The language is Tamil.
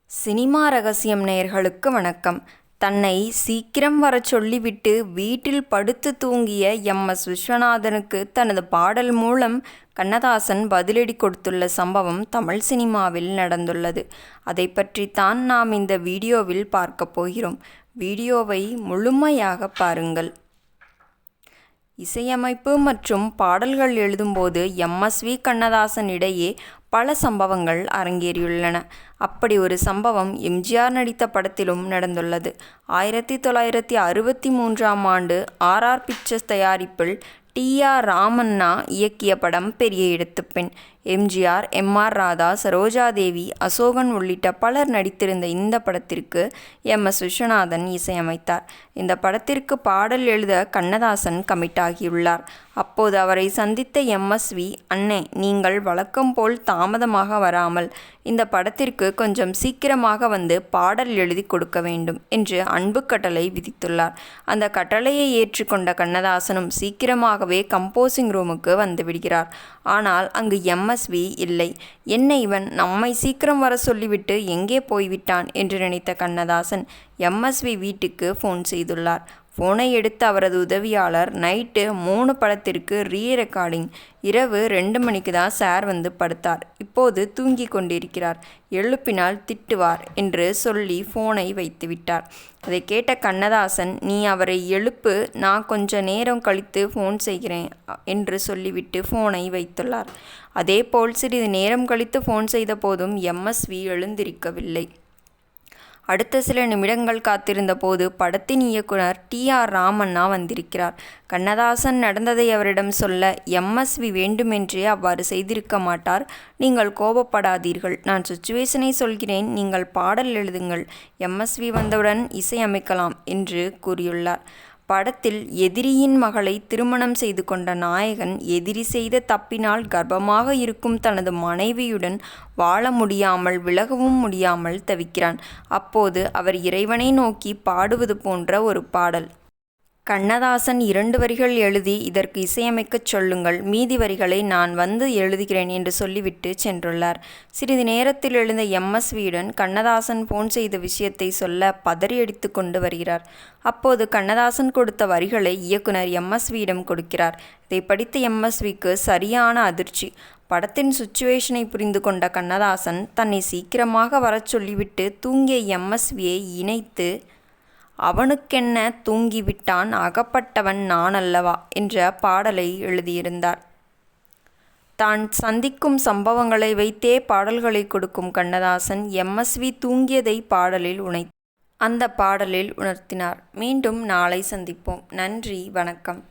சினிமா ரகசியம் நேயர்களுக்கு வணக்கம். தன்னை சீக்கிரம் வரச் சொல்லிவிட்டு வீட்டில் படுத்து தூங்கிய எம்.எஸ். விஸ்வநாதனுக்கு தனது பாடல் மூலம் கண்ணதாசன் பதிலடி கொடுத்துள்ள சம்பவம் தமிழ் சினிமாவில் நடந்துள்ளது. அதை பற்றித்தான் நாம் இந்த வீடியோவில் பார்க்க போகிறோம். வீடியோவை முழுமையாக பாருங்கள். இசையமைப்பு மற்றும் பாடல்கள் எழுதும்போது எம்.எஸ்.வி. கண்ணதாசன் இடையே பல சம்பவங்கள் அரங்கேறியுள்ளன. அப்படி ஒரு சம்பவம் எம்.ஜி.ஆர். நடித்த படத்திலும் நடந்துள்ளது. 1963ஆம் ஆண்டு ஆர்.ஆர். பிக்சர்ஸ் தயாரிப்பில் டி.ஆர். ராமண்ணா இயக்கிய படம் பெரிய இடத்துப் பெண். எம்.ஜி.ஆர்., எம்.ஆர். ராதா, சரோஜாதேவி, அசோகன் உள்ளிட்ட பலர் நடித்திருந்த இந்த படத்திற்கு எம்.எஸ். விஸ்வநாதன் இசையமைத்தார். இந்த படத்திற்கு பாடல் எழுத கண்ணதாசன் கமிட் ஆகியுள்ளார். அப்போது அவரை சந்தித்த எம்.எஸ்.வி., அண்ணே, நீங்கள் வழக்கம் போல் தாமதமாக வராமல் இந்த படத்திற்கு கொஞ்சம் சீக்கிரமாக வந்து பாடல் எழுதி கொடுக்க வேண்டும் என்று அன்பு கட்டளை விதித்துள்ளார். அந்த கட்டளையை ஏற்றுக்கொண்ட கண்ணதாசனும் சீக்கிரமாகவே கம்போசிங் ரூமுக்கு வந்துவிடுகிறார். ஆனால் அங்கு எம்.எஸ்.வி. இல்லை. என்ன இவன் நம்மை சீக்கிரம் வர சொல்லிவிட்டு எங்கே போய்விட்டான் என்று நினைத்த கண்ணதாசன் எம்.எஸ்.வி. வீட்டுக்கு ஃபோன் செய்துள்ளார். ஃபோனை எடுத்த அவரது உதவியாளர், நைட்டு 3 படத்திற்கு ரெக்கார்டிங், இரவு 2 மணிக்கு தான் சார் வந்து படுத்தார், இப்போது தூங்கி கொண்டிருக்கிறார், எழுப்பினால் திட்டுவார் என்று சொல்லி ஃபோனை வைத்துவிட்டார். அதை கேட்ட கண்ணதாசன், நீ அவரை எழுப்பு, நான் கொஞ்ச நேரம் கழித்து ஃபோன் செய்கிறேன் என்று சொல்லிவிட்டு ஃபோனை வைத்துள்ளார். அதேபோல் சிறிது நேரம் கழித்து ஃபோன் செய்த போதும் எம்.எஸ்.வி. எழுந்திருக்கவில்லை. அடுத்த சில நிமிடங்கள் காத்திருந்த போது படத்தின் இயக்குனர் டி.ஆர். ராமண்ணா வந்திருக்கிறார். கண்ணதாசன் நடந்ததை அவரிடம் சொல்ல, எம்.எஸ்.வி. வேண்டுமென்றே அவ்வாறு செய்திருக்க மாட்டார், நீங்கள் கோபப்படாதீர்கள், நான் சுச்சுவேஷனை சொல்கிறேன், நீங்கள் பாடல் எழுதுங்கள், எம்.எஸ்.வி. வந்தவுடன் இசையமைக்கலாம் என்று கூறியுள்ளார். படத்தில் எதிரியின் மகளை திருமணம் செய்து கொண்ட நாயகன் எதிரி செய்த தப்பினால் கர்ப்பமாக இருக்கும் தனது மனைவியுடன் வாழ முடியாமல் விலகவும் முடியாமல் தவிக்கிறான். அப்போது அவர் இறைவனை நோக்கி பாடுவது போன்ற ஒரு பாடல். கண்ணதாசன் 2 வரிகள் எழுதி இதற்கு இசையமைக்கச் சொல்லுங்கள், மீதி வரிகளை நான் வந்து எழுதுகிறேன் என்று சொல்லிவிட்டு சென்றுள்ளார். சிறிது நேரத்தில் எழுந்த எம்.எஸ்.வி.யுடன் கண்ணதாசன் ஃபோன் செய்த விஷயத்தை சொல்ல பதறியடித்து கொண்டு வருகிறார். அப்போது கண்ணதாசன் கொடுத்த வரிகளை இயக்குனர் எம்.எஸ்.வி.யிடம் கொடுக்கிறார். இதை படித்த எம்.எஸ்.வி.க்கு சரியான அதிர்ச்சி. படத்தின் சுச்சுவேஷனை புரிந்து கொண்ட கண்ணதாசன் தன்னை சீக்கிரமாக வரச் சொல்லிவிட்டு தூங்கிய எம்.எஸ்.வி.யை இணைத்து, அவனுக்கென்ன தூங்கிவிட்டான், அகப்பட்டவன் நானல்லவா என்ற பாடலை எழுதியிருந்தார். தான் சந்திக்கும் சம்பவங்களை வைத்தே பாடல்களை கொடுக்கும் கண்ணதாசன் எம்.எஸ்.வி. தூங்கியதை அந்த பாடலில் உணர்த்தினார். மீண்டும் நாளை சந்திப்போம். நன்றி, வணக்கம்.